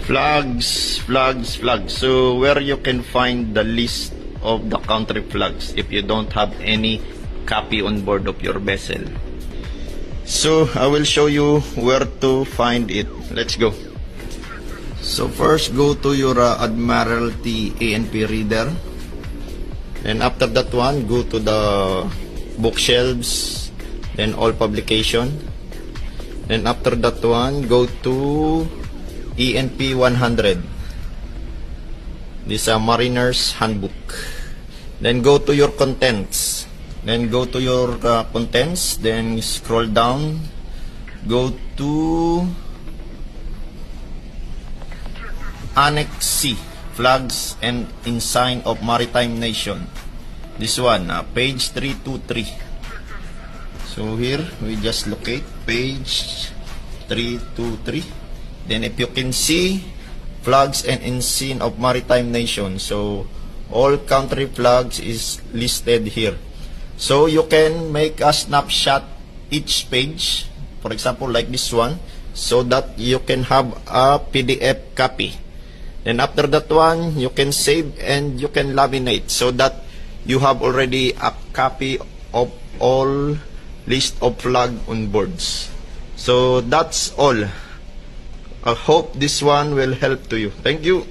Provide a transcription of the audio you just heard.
Flags. So where you can find the list of the country flags if you don't have any copy on board of your vessel. So I will show you where to find it. Let's go. So first, go to your Admiralty ANP reader. Then after that one, go to the bookshelves, then all publication. Then after that one, go to ENP 100. This is a Mariner's Handbook. Then go to your contents. Then go to your contents. Then scroll down. Go to Annex C, Flags and Ensign of Maritime Nation. This one, page 323. So here, we just locate page 323. Then if you can see, Flags and Ensign of Maritime Nation. So all country flags is listed here. So you can make a snapshot each page, for example like this one, so that you can have a PDF copy. Then after that one, you can save and you can laminate so that you have already a copy of all list of flag on boards. So that's all. I hope this one will help to you. Thank you.